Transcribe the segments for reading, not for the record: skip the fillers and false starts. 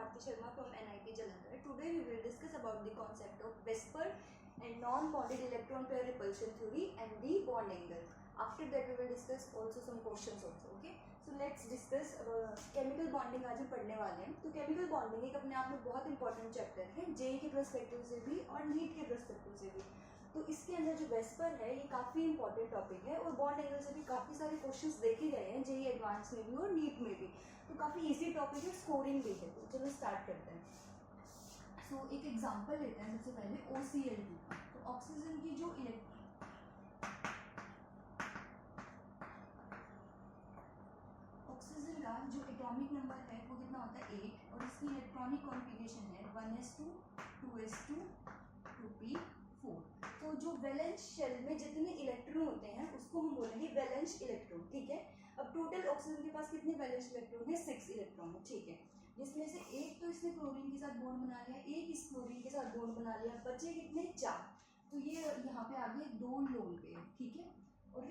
Aarti Sharma from NIT Jalandhar. Today we will discuss about the concept of VSEPR and non-bonded electron pair repulsion theory and the bond angle. After that we will discuss also some questions also. Okay, so let's discuss chemical bonding. आज हम पढ़ने वाले हैं. तो chemical bonding एक अपने आप में बहुत इंपॉर्टेंट चैप्टर है, जेई के पर्सपेक्टिव से भी और नीट के पर्सपेक्टिव से भी. तो इसके अंदर जो वेस्पर है ये काफ़ी इंपॉर्टेंट टॉपिक है और बॉन्ड एंगल से भी काफ़ी सारे क्वेश्चंस देखे गए हैं जेई एडवांस में भी और नीट में भी. तो काफ़ी इजी टॉपिक है, स्कोरिंग भी है. तो चलो स्टार्ट करते हैं. सो एक एग्जांपल लेते हैं सबसे पहले OCl2 का. तो ऑक्सीजन की जो ऑक्सीजन का जो एटॉमिक नंबर है वो कितना होता है 8 और इसकी इलेक्ट्रॉनिक कॉन्फ़िगरेशन है 1s2 2s2 2p4. तो जो वैलेंस शेल में जितने इलेक्ट्रॉन होते हैं उसको हम बोलेंगे वैलेंस इलेक्ट्रॉन. ठीक है. अब टोटल ऑक्सीजन के पास कितने वैलेंस इलेक्ट्रॉन है 6 इलेक्ट्रॉन. ठीक है, जिसमें से एक तो इसने क्लोरीन के साथ बॉन्ड बना लिया, एक इस क्लोरीन के साथ बॉन्ड बना लिया, बचे कितने 4. तो ये यहाँ पे आ गए 2 लोन पेयर. ठीक है, और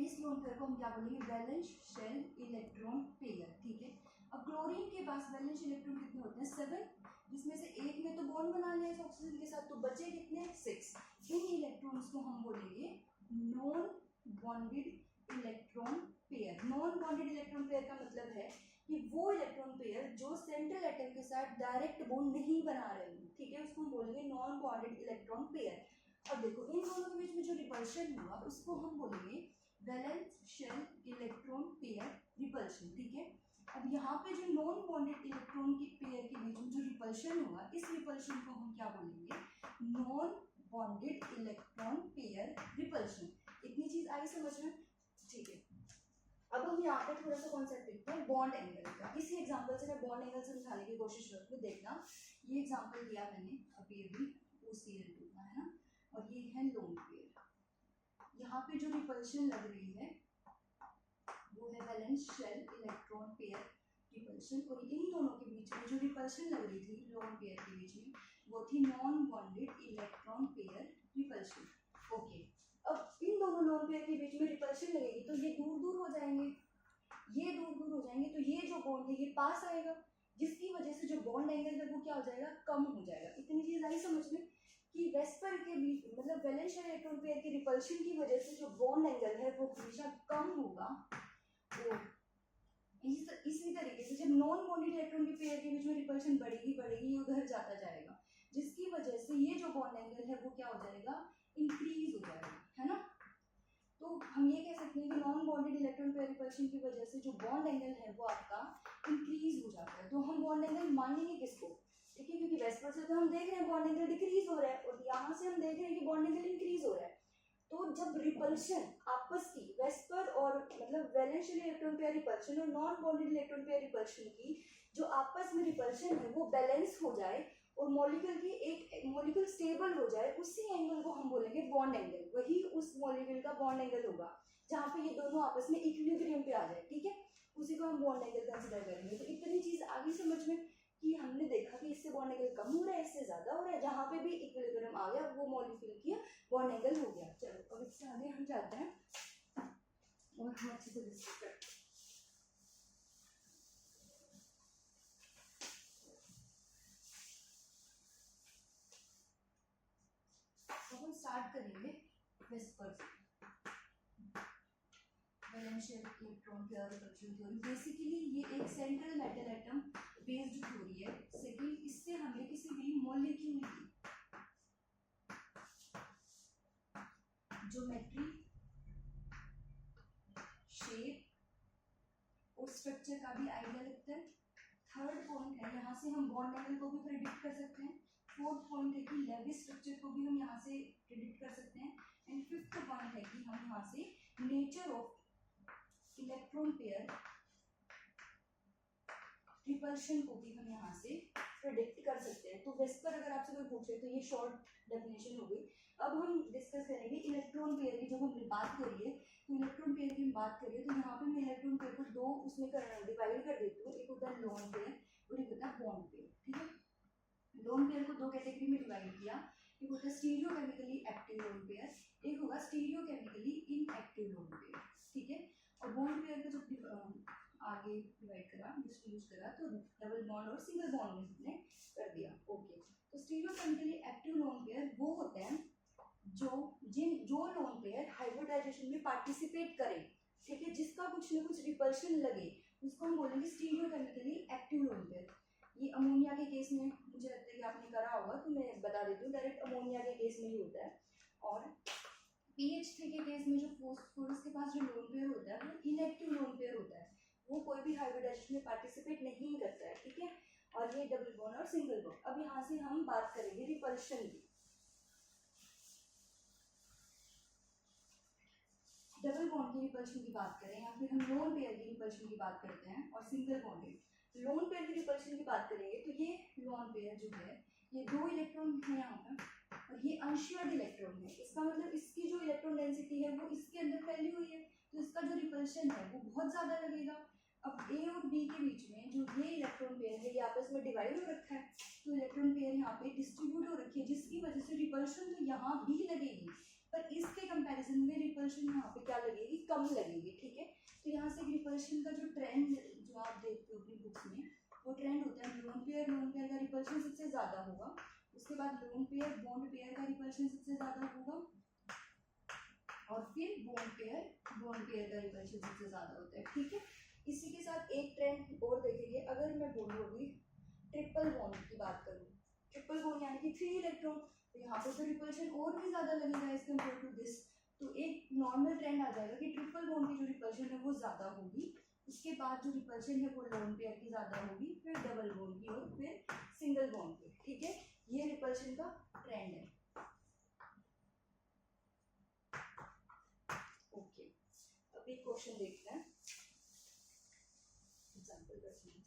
इस लोन पेयर को हम क्या बोलेंगे वैलेंस शेल इलेक्ट्रॉन पेयर. ठीक है. अब क्लोरीन के पास वैलेंस इलेक्ट्रॉन कितने होते हैं 7, जिसमें से एक में तो बॉन्ड बना लिया इस ऑक्सीजन के साथ, तो बचे कितने 6. इन इलेक्ट्रॉन्स को हम बोलेंगे non bonded electron pair. Non bonded electron pair का मतलब है कि वो इलेक्ट्रॉन पेयर जो सेंट्रल एटम के साथ डायरेक्ट बॉन्ड नहीं बना रहे हैं. ठीक है, उसको हम बोलेंगे नॉन बॉन्डेड इलेक्ट्रॉन पेयर. अब देखो इन दोनों के बीच में जो रिपल्शन हुआ उसको हम बोलेंगे valence shell electron pair repulsion. ठीक है. अब यहाँ पे जो नॉन बॉन्डेड इलेक्ट्रॉन के पेयर के बीच में जो रिपल्शन हुआ इस रिपल्शन को हम क्या बोलेंगे non bonded electron pair repulsion. इतनी चीज आई समझ में. ठीक है. अब हम यहाँ पे थोड़ा सा कॉन्सेप्ट देखते हैं बॉन्ड एंगल का. इसी एग्जांपल से मैं बॉन्ड एंगल समझाने की कोशिश करती हूँ. देखना ये एग्जांपल दिया मैंने अभी OCl2 का है ना, और ये है लोन पेयर. यहाँ पे जो रिपल्शन लग रही है वो है valence shell electron pair repulsion, और इन दोनों के बीच में जो रिपल्शन लग रही थी लोन पेयर के बीच में वो थी non bonded electron pair repulsion. Okay. अब इन दोनों लोन पेयर के बीच में रिपल्शन लगेगी तो ये दूर दूर हो जाएंगे, ये दूर दूर हो जाएंगे, तो ये जो बॉन्ड है ये पास आएगा, जिसकी वजह से जो बॉन्ड एंगल है वो क्या हो जाएगा कम हो जाएगा. इतनी चीज आई समझ में कि वेस्पर के बीच मतलब वैलेंस शेल इलेक्ट्रॉन पेयर के रिपल्शन की वजह से जो बॉन्ड एंगल है वो हमेशा कम होगा. तो इसी तरीके से जब नॉन बॉन्डेड इलेक्ट्रॉन के पेयर के बीच में रिपल्शन बढ़ेगी बढ़ेगी उधर जाता जाएगा, जिसकी वजह से ये जो बॉन्ड एंगल है वो क्या हो जाएगा इंक्रीज हो जाएगा, है ना. तो हम ये कह सकते हैं कि non bonded electron pair repulsion की वजह से जो बॉन्ड एंगल है वो आपका इंक्रीज हो जाता है. तो हम बॉन्ड एंगल मानेंगे किसको. ठीक है, क्योंकि वेस्पर से तो हम देख रहे हैं बॉन्ड एंगल डिक्रीज हो रहा है और यहाँ से हम देख रहे हैं कि बॉन्ड एंगल इंक्रीज हो रहा है. तो जब रिपल्शन आपस की वेस्पर और मतलब valence shell electron pair repulsion और non bonded electron pair repulsion की जो आपस में रिपल्शन है वो बैलेंस हो जाए और मॉलिक्यूल की एक मॉलिक्यूल स्टेबल हो जाए, उसी एंगल को हम बोलेंगे बॉन्ड एंगल. वही उस मॉलिक्यूल का बॉन्ड एंगल होगा जहाँ पे ये दोनों आपस में इक्विलिब्रियम पे आ जाए. ठीक है, उसी को हम बॉन्ड एंगल कंसिडर करेंगे. तो इतनी चीज आगे समझ में कि हमने देखा कि इससे बॉन्ड एंगल कम हो रहा है, इससे ज्यादा हो रहा है, जहाँ पे भी इक्विलिब्रियम आ गया वो मॉलिक्यूल की बॉन्ड एंगल हो गया. चलो अब इससे आगे हम जाते हैं और हम अच्छे से डिस्कस करते हैं. तो हम स्टार्ट करेंगे वेस्पर से. Valence shell electron pair repulsion theory basically ये एक central metal atom based theory है. सेकंड, इससे हमें किसी भी मॉलिक्यूल की ज्योमेट्री शेप और स्ट्रक्चर का भी आइडिया लगता है. थर्ड पॉइंट है यहाँ से हम बॉन्ड एंगल को भी प्रेडिक्ट कर सकते हैं. फोर्थ पॉइंट है कि लेविस स्ट्रक्चर को भी हम यहाँ से प्रेडिक्ट कर सकते हैं. एंड फिफ्थ पॉइंट है कि हम यहाँ से nature of electron pair repulsion को भी हम यहाँ से प्रेडिक्ट कर सकते हैं. तो वेस्पर अगर आपसे कोई पूछे तो ये शॉर्ट डेफिनेशन हो गई. अब हम डिस्कस करेंगे इलेक्ट्रॉन पेयर की. जब हम बात करिए तो इलेक्ट्रॉन पेयर की बात करिए तो यहाँ पे मैं इलेक्ट्रॉन पेयर को दो उसमें डिवाइड कर देती हूँ. एक होता है लोन पेयर और एक होता है बॉन्ड पेयर. ठीक है, लोन पेयर को दो कैटेगरी में डिवाइड किया. एक होता है stereo chemically active lone pair, एक होगा stereo chemically inactive lone pair. ठीक है, और बॉन्ड पेयर का जो आगे डिवाइड करा, डिस्ट्रीब्यूट करा, तो डबल बॉन्ड और सिंगल बॉन्ड में हमने कर दिया। ओके, तो स्टीरियोकेमिकली एक्टिव लोन पेयर वो होते हैं जो लोन पेयर हाइब्रिडाइजेशन में पार्टिसिपेट करे, ठीक है, जिसका कुछ ना कुछ रिपल्शन लगे, उसको हम बोलेंगे स्टीरियोकेमिकली एक्टिव लोन पेयर। ये अमोनिया के केस में मुझे लगता है कि आपने करा होगा, तो मैं बता देती हूँ, डायरेक्ट अमोनिया के केस में ही होता है। और PH3 के केस में जो फॉस्फोरस के पास जो लोन पेयर होता है वो इनएक्टिव लोन पेयर होता है, वो कोई भी हाइब्रिडाइजेशन में पार्टिसिपेट नहीं करता है, ठीक है। और ये डबल बॉन्ड और सिंगल बॉन्ड। अब यहाँ से हम बात करेंगे रिपल्शन की। डबल बॉन्ड की रिपल्शन की बात करें या फिर हम लोन पेयर की रिपल्शन की बात करते हैं, और सिंगल बॉन्ड की लोन पेयर की रिपल्शन की बात करेंगे, तो ये लोन पेयर जो है ये 2 इलेक्ट्रॉन है यहाँ पर, और ये अनशेयर्ड इलेक्ट्रॉन है। इसका मतलब इसकी जो इलेक्ट्रॉन डेंसिटी है वो इसके अंदर फैली हुई है, तो इसका जो रिपल्शन है वो बहुत ज़्यादा लगेगा। अब A और B के बीच में जो ये इलेक्ट्रॉन पेयर है ये आपस में डिवाइड हो रखा है, तो इलेक्ट्रॉन पेयर यहाँ पे डिस्ट्रीब्यूट हो रखी है, जिसकी वजह से रिपल्शन तो यहाँ भी लगेगी, पर इसके कंपैरिजन में रिपल्शन यहाँ पे क्या लगेगी, कम लगेगी, ठीक है। तो यहाँ से रिपल्शन का जो ट्रेंड जो आप देखते हो अपनी बुक्स में, वो ट्रेंड होता है लोन पेयर का रिपल्शन सबसे ज़्यादा होगा, उसके बाद लोन पेयर बॉन्ड पेयर का रिपल्शन सबसे ज़्यादा होगा, और फिर बॉन्ड पेयर का रिपल्शन सबसे ज़्यादा होता है, ठीक है। इसी के साथ एक ट्रेंड और देखेंगे, अगर मैं बोलूँगी ट्रिपल बॉन्ड की बात करूँ, ट्रिपल बॉन्ड यानी कि 3 इलेक्ट्रॉन, तो यहाँ पे तो रिपल्शन और भी ज़्यादा लगेगा एज कम्पेयर टू दिस, तो एक नॉर्मल ट्रेंड आ जाएगा कि ट्रिपल बॉन्ड की जो रिपल्शन है वो ज़्यादा होगी, उसके बाद जो रिपल्शन है वो लोन पेयर की ज़्यादा होगी, फिर डबल बॉन्ड की और फिर सिंगल बॉन्ड की, ठीक है। ये रिपल्शन का ट्रेंड है। ओके, अब एक क्वेश्चन देखते हैं, एग्जाम्पल करते हैं।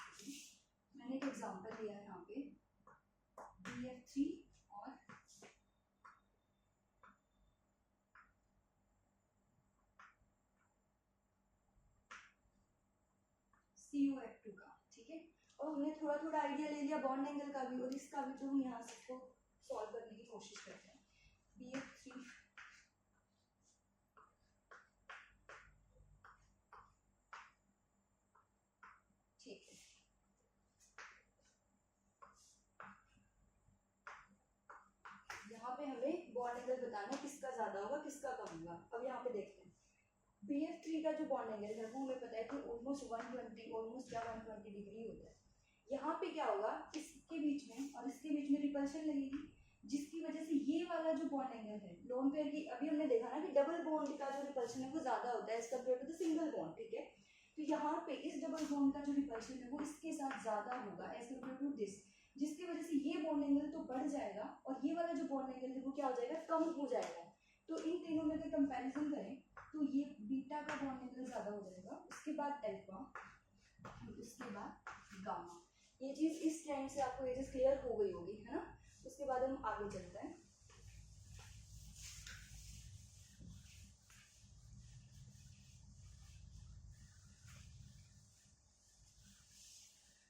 मैंने एक एग्जाम्पल लिया है यहाँ पे BF3 और COF2 का, ठीक है। और हमने थोड़ा थोड़ा आइडिया ले लिया बॉन्ड एंगल का भी और इसका भी, तो हम यहाँ सबको सॉल्व करने की कोशिश करते हैं। BF3 ठीक है, यहाँ पे हमें बॉन्ड एंगल बताना है किसका ज्यादा होगा किसका कम होगा। अब यहाँ पे देखते हैं BF3 का जो बॉन्ड एंगल है वो हमें पता है कि ऑलमोस्ट 120 डिग्री होता है। यहाँ पे क्या होगा, इसके बीच में और इसके बीच में रिपल्शन लगेगी, जिसकी वजह से ये वाला जो बॉन्ड एंगल है लोन पेयर की, अभी हमने देखा ना कि डबल बॉन्ड का जो रिपल्शन है वो ज्यादा होता है as compare to the single bond, ठीक है। तो यहाँ पे इस डबल बॉन्ड का जो रिपल्शन है वो इसके साथ ज्यादा होगा एज कम्पेयर टू दिस, जिसकी वजह से ये बॉन्ड एंगल तो बढ़ जाएगा और ये वाला जो बॉन्ड एंगल है वो क्या हो जाएगा, कम हो जाएगा। तो इन तीनों में अगर कंपैरिजन करें तो ये बीटा का बॉन्ड एंगल ज्यादा हो जाएगा, उसके बाद अल्फा, उसके बाद गामा। ये चीज इस ट्रेंड से आपको ये चीज क्लियर हो गई होगी, है ना। उसके बाद हम आगे चलते हैं।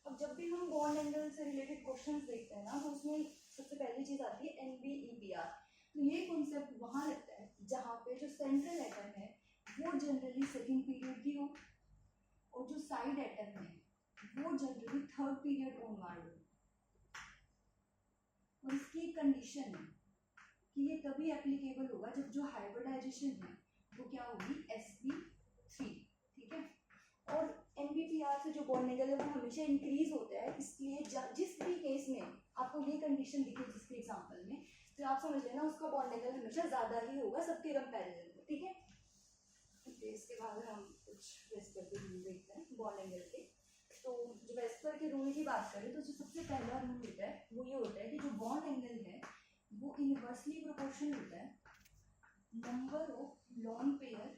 अब जब भी हम बॉन्ड एंगल से रिलेटेड क्वेश्चंस देखते हैं ना, तो उसमें सबसे पहली चीज आती है NBEPR। तो ये कॉन्सेप्ट वहां लगता है जहाँ पे जो सेंट्रल एटम है वो जनरली सेकंड पीरियड की हो, और जो साइड एटम है वो जनरली थर्ड पीरियड ओनवर्ड हो। और इसकी एक कंडीशन है कि ये तभी एप्लीकेबल होगा जब जो हाइब्रिडाइजेशन है वो क्या होगी, sp3, ठीक है। और NBPR से जो बॉन्ड एंगल है वो हमेशा इंक्रीज होता है, इसलिए जिस भी केस में आपको ये कंडीशन दिखे जिसके एग्जांपल में, तो आप समझ लेना उसका बॉन्ड एंगल हमेशा ज्यादा ही होगा सबके कंपैरिजन में, ठीक है। इसके बाद हम कुछ वेस्पर के रूल देखते हैं बॉन्ड एंगल के। तो जो वेस्पर के रूल की बात करें तो जो सबसे पहला रूल होता है वो ये होता है कि जो बॉन्ड एंगल है वो इनवर्सली प्रोपोर्शनल होता है number of lone pair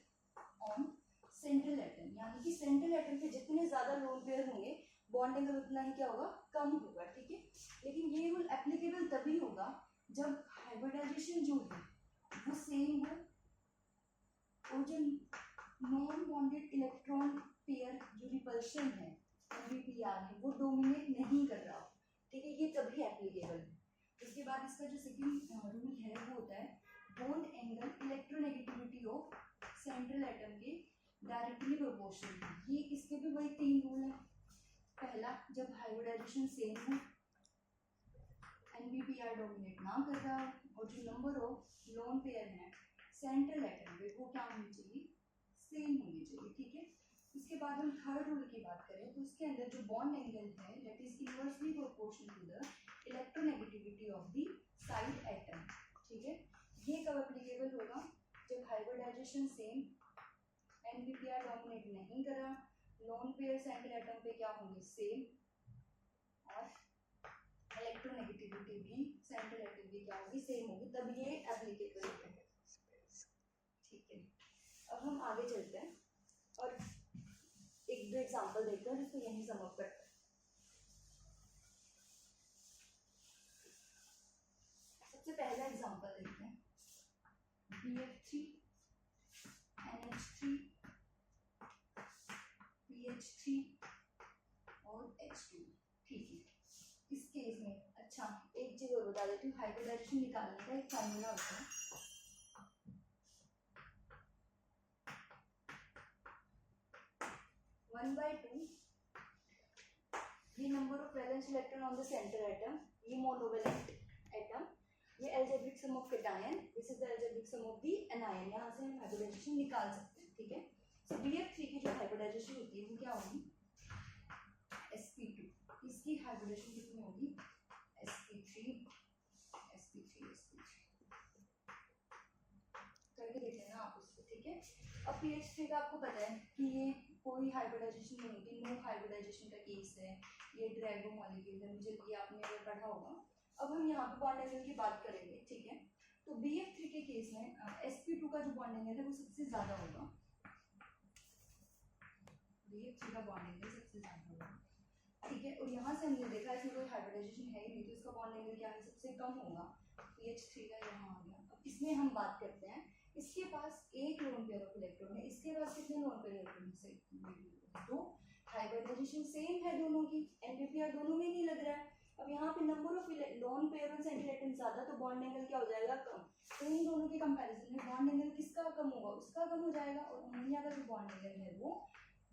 on central atom, यानी कि सेंट्रल एटम पे जितने ज्यादा लोन पेयर होंगे बॉन्ड एंगल उतना ही क्या होगा, कम होगा, ठीक है। लेकिन ये रूल एप्लीकेबल तभी होगा जब हाइब्रिडाइजेशन जो है वो सेम हो और जो नॉन बॉन्डेड इलेक्ट्रॉन पेयर जो रिपल्शन है NBPR है वो डोमिनेट नहीं कर रहा हो, ठीक है, ये तभी एप्लीकेबल है। उसके बाद इसका जो सेकंड रूल है वो होता है bond angle electronegativity of central atom के डायरेक्टली प्रोपोर्शनल। ये इसके भी वही 3 रूल हैं। पहला, जब हाइब्रिडाइजेशन सेम हो, NBPR डोमिनेट ना कर रहा हो, और जो नंबर ऑफ लोन पेयर है सेंट्रल एटम पे वो क्या होनी चाहिए, सेम होनी चाहिए। ठीक है, इसके बाद हम थर्ड रूल की बात करें तो उसके अंदर जो बॉन्ड एंगल है that is inversely proportional to the electronegativity of the side atom. ठीक है, ये कब एप्लीकेबल होगा, जब हाइब्रिडाइजेशन सेम, NBPR डोमिनेट नहीं करा, लोन पेयर सेंट्रल एटम पे क्या होंगे, सेम, और इलेक्ट्रोनेगेटिविटी भी सेंट्रल एटम की क्या होगी, सेम होगी, तब ये एप्लीकेबल है। ठीक है, अब हम आगे चलते हैं और एक दो एग्जांपल देखते हैं जिसको यहीं सम अप करते हैं। सबसे पहला एग्जांपल देखते हैं, BF3 NH3 PH3 और H2। ठीक है, इस केस में अच्छा एक चीज और बता देती हूँ, हाइब्रिडाइजेशन निकालने का एक फॉर्मूला होता है, वन बाई टू ये number of valence electron on the centre atom, ये मोनोवैलेंट एटम, ये algebraic sum of cation, this is the algebraic sum of the anion. यहाँ से हम हाइब्रिडाइजेशन निकाल सकते हैं। ठीक है, सो BF3 की जो हाइब्रिडाइजेशन होती है वो क्या होगी, sp2, इसकी हाइब्रिडेशन कितनी होगी, sp3 करके देख लेना आप उसको। ठीक है, अब PH3 का आपको पता है कि ये कोई हाइब्रिडाइजेशन नहीं होती, नो हाइब्रिडाइजेशन का केस है, ये ड्रैगो मॉलिक्यूल है, मुझे ये आपने अगर पढ़ा होगा। अब हम यहाँ पे बॉन्ड एंगल की बात करेंगे। ठीक है, तो BF3 के केस में sp2 का जो बॉन्ड एंगल है वो सबसे ज्यादा होगा, BF3 का बॉन्ड एंगल सबसे ज्यादा होगा। ठीक है, और यहाँ से हमने देखा इसमें कोई हाइब्रिडाइजेशन है ही नहीं, तो इसका बॉन्ड एंगल क्या है, सबसे कम होगा, PH3 का यहाँ आ गया। अब इसमें हम बात करते हैं, इसके पास एक लोन पेयर ऑफ इलेक्ट्रॉन है, इसके पास कितने लोन पेयर इलेक्ट्रॉन है, दो, हाइब्रिडाइजेशन सेम है दोनों की, NBPR दोनों में नहीं लग रहा है। अब यहाँ पे नंबर ऑफ लोन पेयर और सेंट्रल एटम ज्यादा, तो बॉन्ड एंगल क्या हो जाएगा, कम। तो इन दोनों के कंपैरिजन में बॉन्ड एंगल किसका कम होगा, उसका कम हो जाएगा, और अमोनिया का जो बॉन्ड एंगल है वो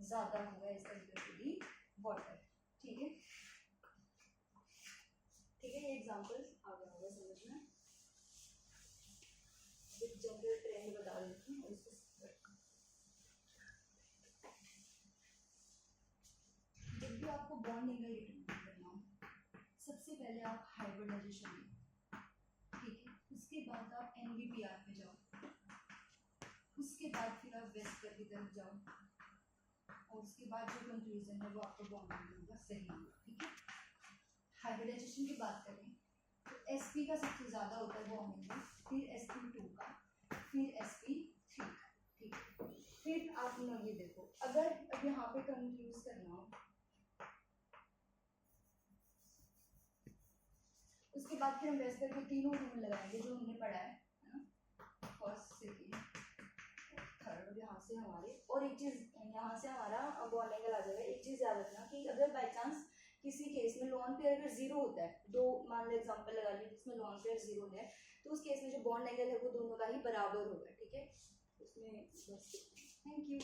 ज्यादा होगा as compare to the water. ठीक है, ठीक है, ये एग्जांपल्स आ गया होगा समझ में। एक जनरल ट्रेंड बता देती हूँ, इसको जब भी आपको बॉन्ड एंगल डिटरमाइन करना हो, सबसे पहले आप हाइब्रिडाइजेशन लें। ठीक है, उसके बाद आप NBPR पे जाओ, उसके बाद फिर आप वेस्टर की तरफ जाओ, और उसके बाद जो कंक्लूजन है वो आपको बॉन्ड एंगल का सही होगा। ठीक है, हाइब्रिडाइजेशन की बात करें तो sp का सबसे ज़्यादा होता है बॉन्ड एंगल, फिर sp2 का, फिर sp3 का। ठीक है, फिर आप ये देखो, अगर अब यहाँ पे कंक्लूज करना हो, उसके बाद फिर हम वेस्टर के तीनों रूल लगाएंगे जो हमने पढ़ा है ना, फर्स्ट सेकेंड थर्ड, यहाँ से हमारे, और एक चीज़ यहाँ से हमारा बॉन्ड एंगल आ जाएगा। एक चीज़ याद रखना कि अगर बाई चांस किसी केस में लोन पेयर अगर जीरो होता है, दो मान लो एग्जांपल लगा लीजिए जिसमें लोन पेयर जीरो है, तो उस केस में जो बॉन्ड एंगल है वो दोनों का ही बराबर होगा। ठीक है, उसमें बस, थैंक यू।